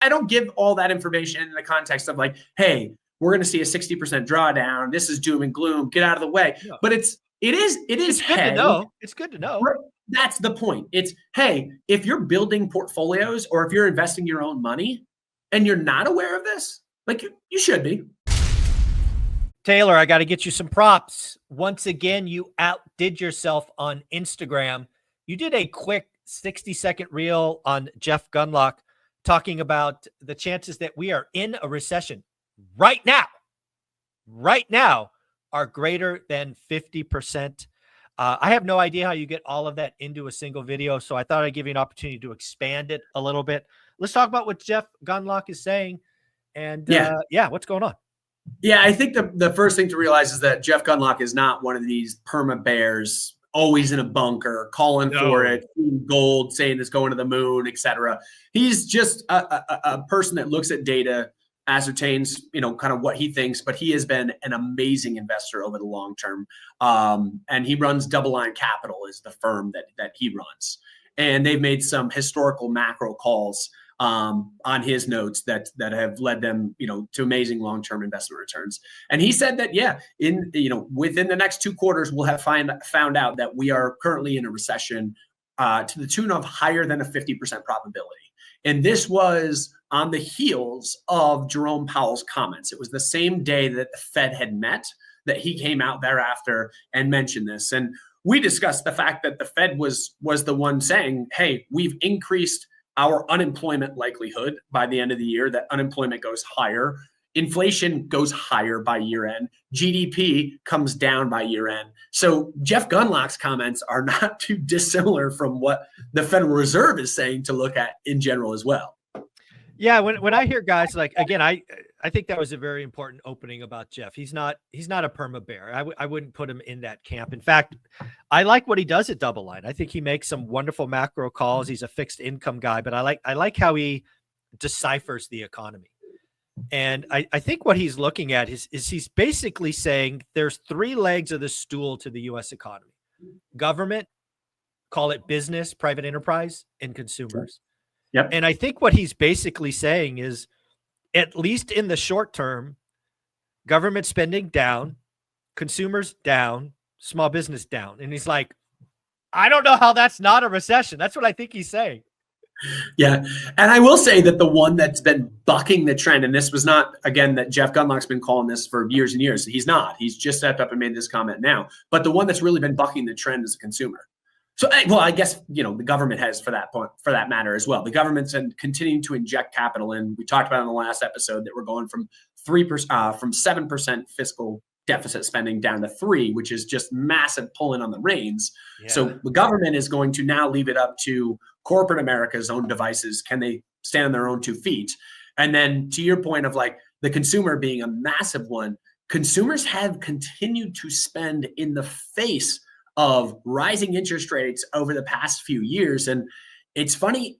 I don't give all that information in the context of like, hey, we're going to see a 60% drawdown. This is doom and gloom. Get out of the way. Yeah. But it is. It's good to know. It's good to know. That's the point. It's, hey, if you're building portfolios or if you're investing your own money and you're not aware of this, like you should be. Taylor, I got to get you some props. Once again, you outdid yourself on Instagram. You did a quick 60-second reel on Jeff Gundlach talking about the chances that we are in a recession right now are greater than 50%. I have no idea how you get all of that into a single video, so I thought I'd give you an opportunity to expand it a little bit. Let's talk about what Jeff Gundlach is saying and what's going on. Yeah, I think the first thing to realize is that Jeff Gundlach is not one of these perma bears, always in a bunker, calling for it, gold, saying it's going to the moon, etc. He's just a person that looks at data, ascertains, kind of what he thinks, but he has been an amazing investor over the long term. And he runs Double Line Capital is the firm that he runs. And they've made some historical macro calls on his notes that have led them, to amazing long-term investment returns. And he said that, within the next 2 quarters, we'll have found out that we are currently in a recession to the tune of higher than a 50% probability. And this was on the heels of Jerome Powell's comments. It was the same day that the Fed had met that he came out thereafter and mentioned this. And we discussed the fact that the Fed was the one saying, hey, we've increased our unemployment likelihood by the end of the year, that unemployment goes higher. Inflation goes higher by year end. GDP comes down by year end. So Jeff Gundlach's comments are not too dissimilar from what the Federal Reserve is saying to look at in general as well. Yeah, when I hear guys like, again, I think that was a very important opening about Jeff. He's not a perma bear. I wouldn't put him in that camp. In fact, I like what he does at Double Line. I think he makes some wonderful macro calls. He's a fixed income guy, but I like how he deciphers the economy. And I think what he's looking at is he's basically saying there's 3 legs of the stool to the U.S. economy: government, call it business, private enterprise, and consumers. Yep. And I think what he's basically saying is, at least in the short term, government spending down, consumers down, small business down. And he's like, I don't know how that's not a recession. That's what I think he's saying. Yeah. And I will say that the one that's been bucking the trend, and this was not, again, that Jeff Gundlach's been calling this for years and years. He's not. He's just stepped up and made this comment now. But the one that's really been bucking the trend is the consumer. So, well, I guess, the government has for that matter as well. The government's been continuing to inject capital in. We talked about in the last episode that we're going from 7% fiscal deficit spending down to 3%, which is just massive pulling on the reins. Yeah. So the government is going to now leave it up to corporate America's own devices. Can they stand on their own 2 feet? And then to your point of like the consumer being a massive one, consumers have continued to spend in the face of rising interest rates over the past few years. And it's funny,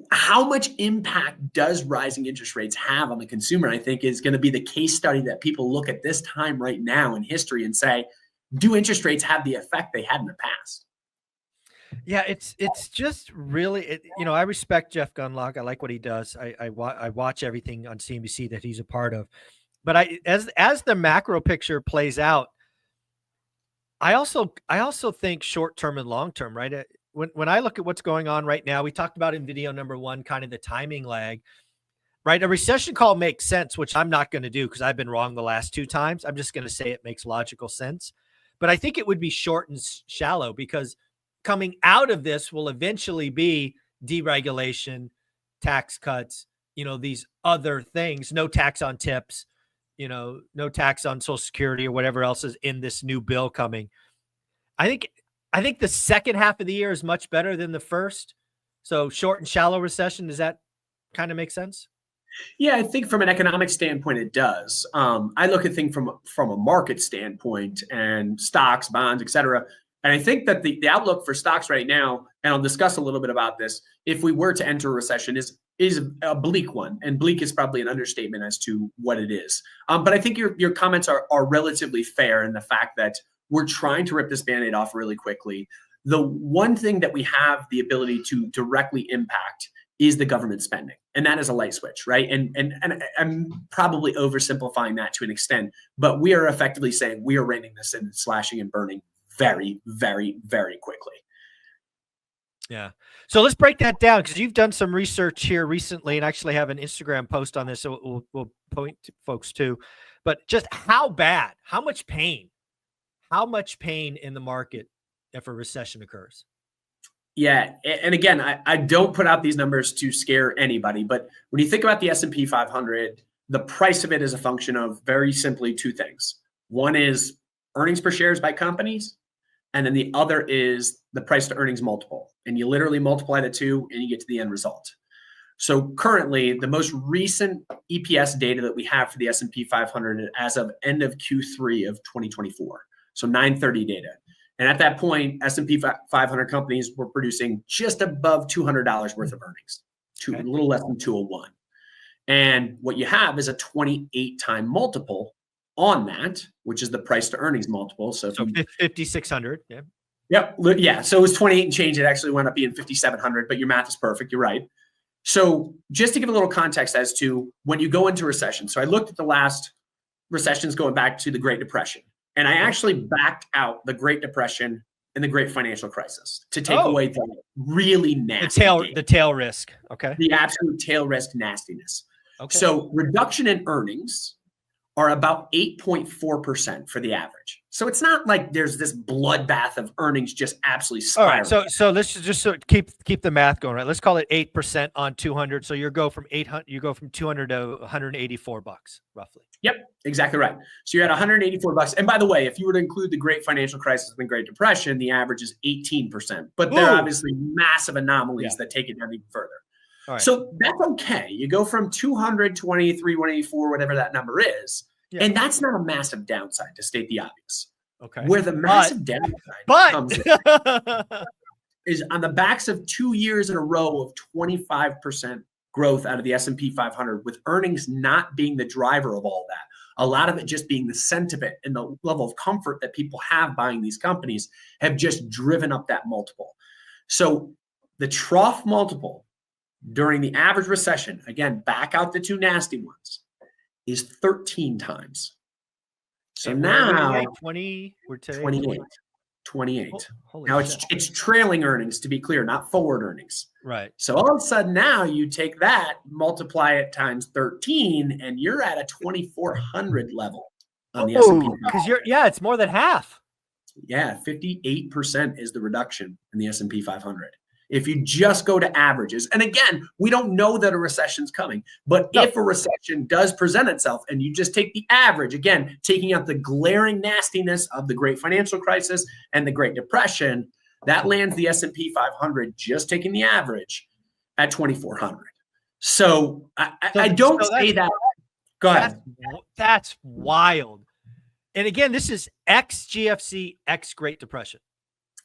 how much impact does rising interest rates have on the consumer, I think is going to be the case study that people look at this time right now in history and say, do interest rates have the effect they had in the past? Yeah, it's just really, I respect Jeff Gundlach. I like what he does. I watch everything on CNBC that he's a part of. But as the macro picture plays out, I also think short term and long term, right? When I look at what's going on right now, we talked about in video number 1, kind of the timing lag, right? A recession call makes sense, which I'm not going to do because I've been wrong the last 2 times. I'm just going to say it makes logical sense. But I think it would be short and shallow because coming out of this will eventually be deregulation, tax cuts, these other things, no tax on tips, no tax on Social Security or whatever else is in this new bill coming. I think the second half of the year is much better than the first. So short and shallow recession, does that kind of make sense? Yeah, I think from an economic standpoint, it does. I look at things from a market standpoint and stocks, bonds, et cetera. And I think that the outlook for stocks right now, and I'll discuss a little bit about this, if we were to enter a recession, is a bleak one. And bleak is probably an understatement as to what it is. But I think your comments are relatively fair in the fact that we're trying to rip this Band-Aid off really quickly. The one thing that we have the ability to directly impact is the government spending. And that is a light switch, right? And I'm probably oversimplifying that to an extent, but we are effectively saying we are reining this in, slashing and burning very, very, very quickly. Yeah. So let's break that down, because you've done some research here recently and actually have an Instagram post on this. So we'll point to folks too. But just how bad, how much pain in the market if a recession occurs? Yeah. And again, I don't put out these numbers to scare anybody, but when you think about the S&P 500, the price of it is a function of very simply two things. One is earnings per shares by companies, and then the other is the price to earnings multiple. And you literally multiply the two and you get to the end result. So currently, the most recent EPS data that we have for the S&P 500 as of end of Q3 of 2024. So 930 data. And at that point, S&P 500 companies were producing just above $200 worth of earnings, a little less than 201. And what you have is a 28-time multiple on that, which is the price to earnings multiple. So 5,600. Yeah. Yep. Yeah. So it was 28 and change. It actually wound up being 5,700, but your math is perfect. You're right. So just to give a little context as to when you go into recession. So I looked at the last recessions going back to the Great Depression, and I actually backed out the Great Depression and the Great Financial Crisis to take away the really nasty the tail risk. Okay. The absolute tail risk nastiness. Okay. So reduction in earnings are about 8.4% for the average. So it's not like there's this bloodbath of earnings just absolutely spiraling. All right, so let's just keep the math going, right? Let's call it 8% on 200. So you go from 200 to $184 roughly. Yep, exactly right. So you're at $184. And by the way, if you were to include the Great Financial Crisis and the Great Depression, the average is 18%. But there are obviously massive anomalies that take it down even further. All right. So that's okay. You go from 200 to 183, 184, whatever that number is. Yeah. And that's not a massive downside, to state the obvious. Okay. Where the massive downside comes is on the backs of 2 years in a row of 25% growth out of the S&P 500, with earnings not being the driver of all that. A lot of it just being the sentiment and the level of comfort that people have buying these companies have just driven up that multiple. So the trough multiple during the average recession, again, back out the two nasty ones, is 13 times. So and now 28. 28. Now it's trailing earnings, to be clear, not forward earnings. Right. So all of a sudden now you take that, multiply it times 13, and you're at a 2,400 level on the S&P. Because it's more than half. Yeah, 58% is the reduction in the S&P 500. If you just go to averages, and again, we don't know that a recession's coming, but if a recession does present itself and you just take the average, again, taking out the glaring nastiness of the Great Financial Crisis and the Great Depression, that lands the S&P 500, just taking the average, at 2,400. So I don't say that. Go ahead. That's wild. And again, this is ex-GFC, ex-Great Depression.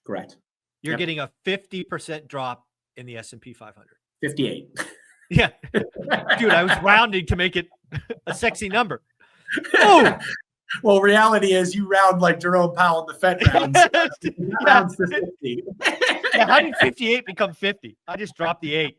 Correct. You're getting a 50% drop in the S&P 500. 58. Yeah. Dude, I was rounding to make it a sexy number. Oh. Well, reality is you round like Jerome Powell in the Fed rounds. Rounds to 50. Yeah, how did 58 become 50? I just dropped the 8.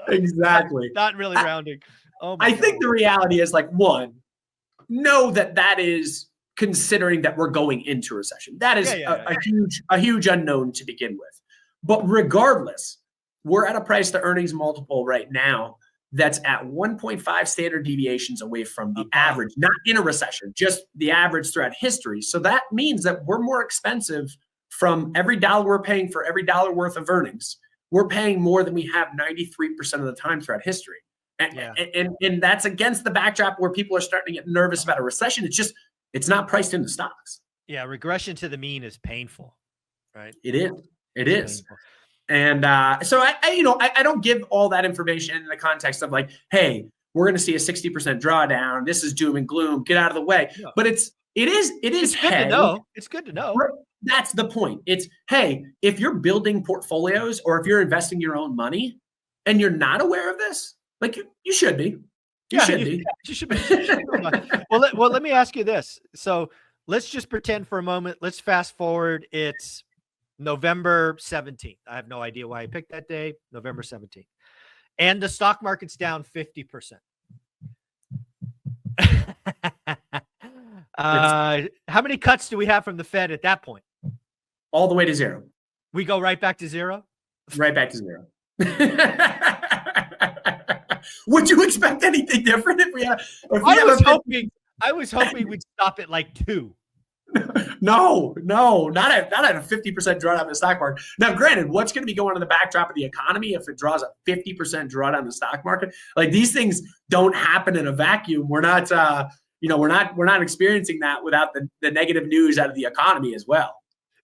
Exactly. Not really rounding. Oh my I think the reality is, like, one, know that is considering that we're going into recession. That is a huge unknown to begin with. But regardless, we're at a price to earnings multiple right now that's at 1.5 standard deviations away from the average, not in a recession, just the average throughout history. So that means that we're more expensive from every dollar we're paying for every dollar worth of earnings. We're paying more than we have 93% of the time throughout history. And that's against the backdrop where people are starting to get nervous about a recession. It's not priced into stocks. Yeah, regression to the mean is painful, right? It is. It is. And so I don't give all that information in the context of like, hey, we're going to see a 60% drawdown. This is doom and gloom. Get out of the way. Yeah. But it is. It's good to know. It's good to know. That's the point. It's, hey, if you're building portfolios or if you're investing your own money and you're not aware of this, like you should be. You should be. Well, let me ask you this. So let's just pretend for a moment. Let's fast forward. It's November 17th. I have no idea why I picked that day. November 17th. and the stock market's down 50%. How many cuts do we have from the Fed at that point? All the way to zero. We go right back to zero? Right back to zero. Would you expect anything different if we have? I was hoping we'd stop at like 2. No, not at a 50% drawdown in the stock market. Now, granted, what's going to be going on in the backdrop of the economy if it draws a 50% drawdown in the stock market? Like, these things don't happen in a vacuum. We're not, we're not experiencing that without the negative news out of the economy as well.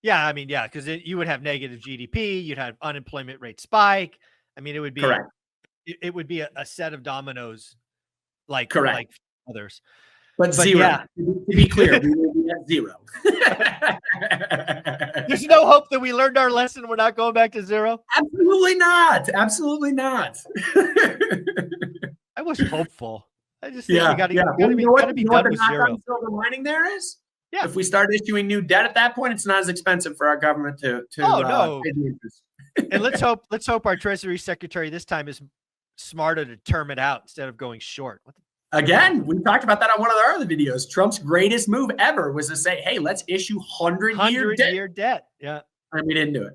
Yeah, I mean, yeah, because you would have negative GDP, you'd have unemployment rate spike. I mean, it would be correct. It would be a set of dominoes, like correct, like others. But zero. Yeah. To be clear, we will be at zero. There's no hope that we learned our lesson. We're not going back to zero. Absolutely not. Absolutely not. I was hopeful. I just think we got to be done with zero. Silver lining there is. Yeah. If we start issuing new debt at that point, it's not as expensive for our government to pay the interest. And let's hope our Treasury Secretary this time is smarter to term it out instead of going short. Again, we talked about that on one of our other videos. Trump's greatest move ever was to say, "Hey, let's issue 100-year debt." Yeah, and we didn't do it.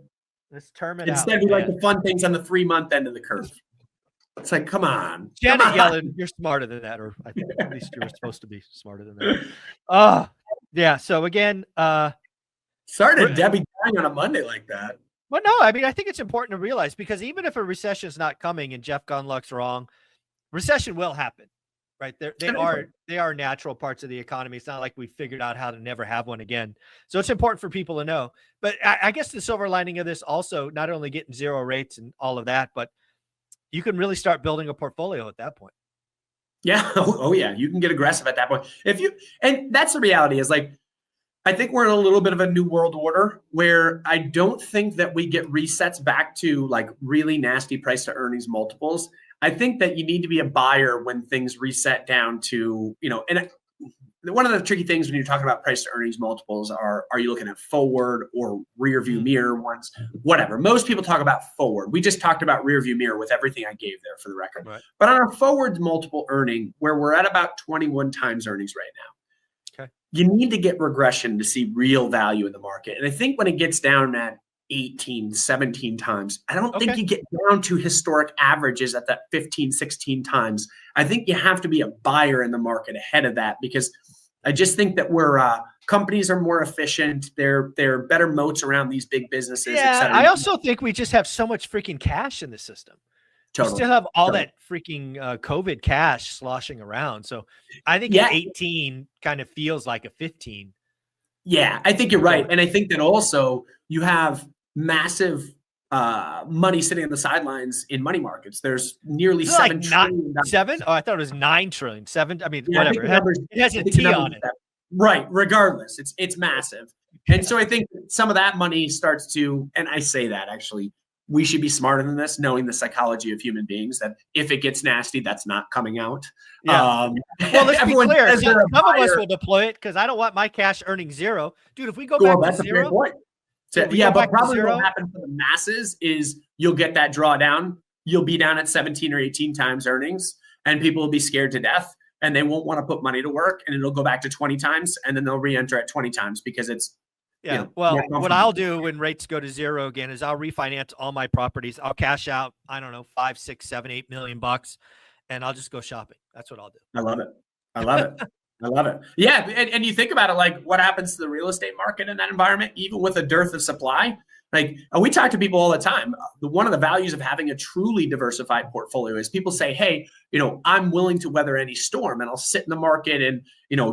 Let's term it Instead, we like to fund things on the 3-month end of the curve. It's like, come on, Janet Yellen, you're smarter than that, or I think at least you were supposed to be smarter than that. Yeah. So again, sorry to Debbie dying on a Monday like that. Well, no, I mean, I think it's important to realize, because even if a recession is not coming and Jeff Gundlach's wrong, recession will happen, right? They are natural parts of the economy. It's not like we figured out how to never have one again. So it's important for people to know. But I guess the silver lining of this also, not only getting zero rates and all of that, but you can really start building a portfolio at that point. Yeah. Oh yeah. You can get aggressive at that point. And that's the reality is, like, I think we're in a little bit of a new world order where I don't think that we get resets back to like really nasty price to earnings multiples. I think that you need to be a buyer when things reset down to, and one of the tricky things when you're talking about price to earnings multiples are you looking at forward or rear view mirror ones, whatever. Most people talk about forward. We just talked about rear view mirror with everything I gave there for the record. Right. But on a forward multiple earning, where we're at about 21 times earnings right now, okay, you need to get regression to see real value in the market. And I think when it gets down at 18, 17 times, I don't think you get down to historic averages at that 15, 16 times. I think you have to be a buyer in the market ahead of that, because I just think that companies are more efficient. They're better moats around these big businesses. Yeah, et cetera. I also think we just have so much freaking cash in the system. Totally. We still have all that freaking COVID cash sloshing around. So I think an 18 kind of feels like a 15. Yeah, I think you're right. And I think that also you have massive money sitting on the sidelines in money markets. There's nearly $7 trillion. 7? Oh, I thought it was 9 trillion. 7. I mean, whatever. It has a T on it. Right. Regardless, it's massive. And so I think some of that money starts to, and I say that actually, we should be smarter than this, knowing the psychology of human beings, that if it gets nasty, that's not coming out. Yeah. Well, let's be clear. Some of us will deploy it because I don't want my cash earning zero. Dude, if we go back to zero. Yeah, but probably what will happen for the masses is you'll get that drawdown. You'll be down at 17 or 18 times earnings, and people will be scared to death, and they won't want to put money to work, and it'll go back to 20 times, and then they'll re-enter at 20 times because it's well, what I'll do when rates go to zero again is I'll refinance all my properties. I'll cash out, I don't know, 5, 6, 7, 8 million bucks, and I'll just go shopping. That's what I'll do. I love it. I love it. Yeah. And you think about it, like what happens to the real estate market in that environment, even with a dearth of supply. Like we talk to people all the time. One of the values of having a truly diversified portfolio is people say, hey, I'm willing to weather any storm and I'll sit in the market and,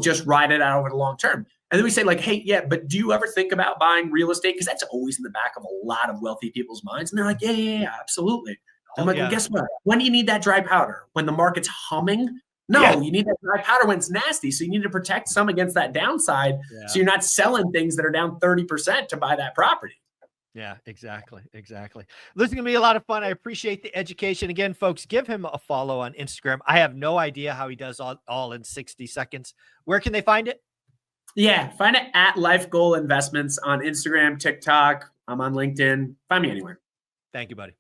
just ride it out over the long term. And then we say like, hey, yeah, but do you ever think about buying real estate? Because that's always in the back of a lot of wealthy people's minds. And they're like, yeah, absolutely. I'm like, well, guess what? When do you need that dry powder? When the market's humming? No, you need that dry powder when it's nasty. So you need to protect some against that downside. Yeah. So you're not selling things that are down 30% to buy that property. Yeah, exactly. This is going to be a lot of fun. I appreciate the education. Again, folks, give him a follow on Instagram. I have no idea how he does all in 60 seconds. Where can they find it? Yeah, find it at Life Goal Investments on Instagram, TikTok. I'm on LinkedIn. Find me anywhere. Thank you, buddy.